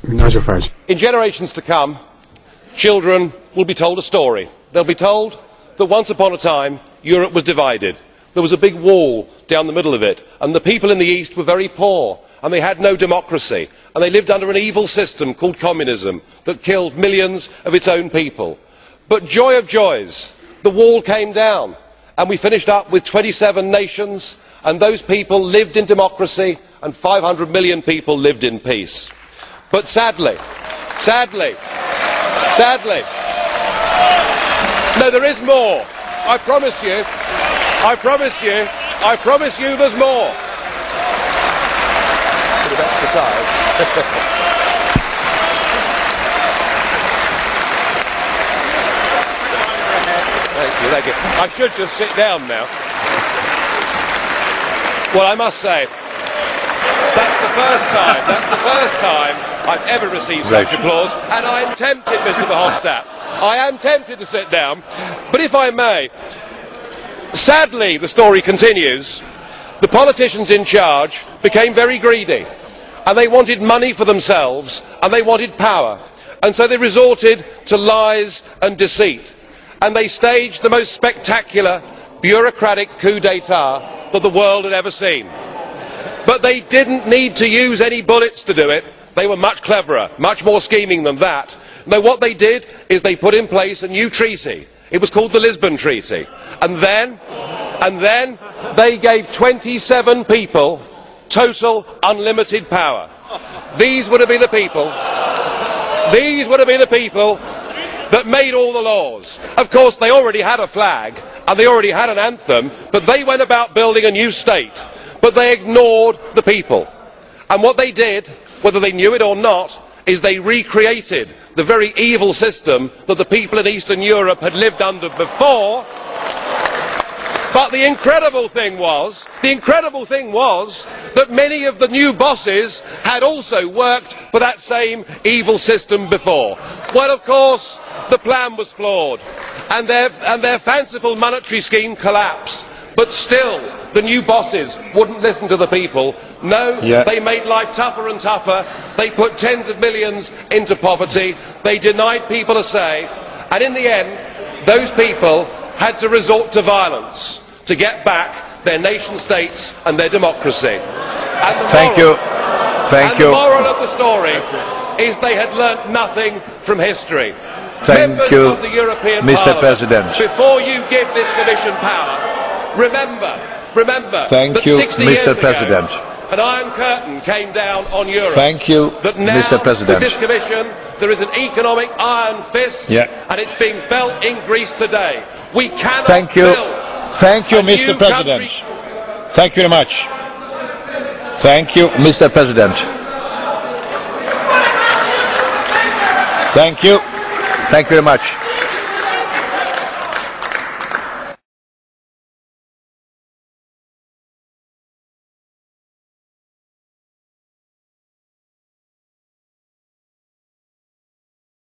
Nigel Farage. In generations to come, children will be told a story. They'll be told that once upon a time Europe was divided. There was a big wall down the middle of it, and the people in the East were very poor, and they had no democracy, and they lived under an evil system called communism that killed millions of its own people. But joy of joys, the wall came down, and we finished up with 27 nations, and those people lived in democracy, and 500 million people lived in peace. But sadly, no, there is more. I promise you there's more. Thank you. I should just sit down now. Well, I must say, that's the first time I've ever received such applause, and I am tempted, Mr Verhofstadt, I am tempted to sit down, but if I may, sadly, the story continues, the politicians in charge became very greedy, and they wanted money for themselves, and they wanted power, and so they resorted to lies and deceit, and they staged the most spectacular bureaucratic coup d'etat that the world had ever seen. But they didn't need to use any bullets to do it. They were much cleverer, much more scheming than that. No, what they did is they put in place a new treaty. It was called the Lisbon Treaty. And then they gave 27 people total unlimited power. These were to be the people that made all the laws. Of course, they already had a flag and they already had an anthem, but they went about building a new state. But they ignored the people. And what they did, whether they knew it or not, is they recreated the very evil system that the people in Eastern Europe had lived under before. But the incredible thing was that many of the new bosses had also worked for that same evil system before. Well, of course, the plan was flawed, and their fanciful monetary scheme collapsed. But still, the new bosses wouldn't listen to the people. No, They made life tougher and tougher. They put tens of millions into poverty. They denied people a say. And in the end, those people had to resort to violence to get back their nation states and their democracy. And the moral of the story is they had learnt nothing from history. Members of the European Parliament, before you give this Commission power, remember that 60 years ago, an Iron Curtain came down on Europe. That now, with this Commission, there is an economic iron fist, and it's being felt in Greece today. We cannot build. Thank you, Mr. President. Thank you very much. Thank you, Mr. President. Thank you. Thank you very much.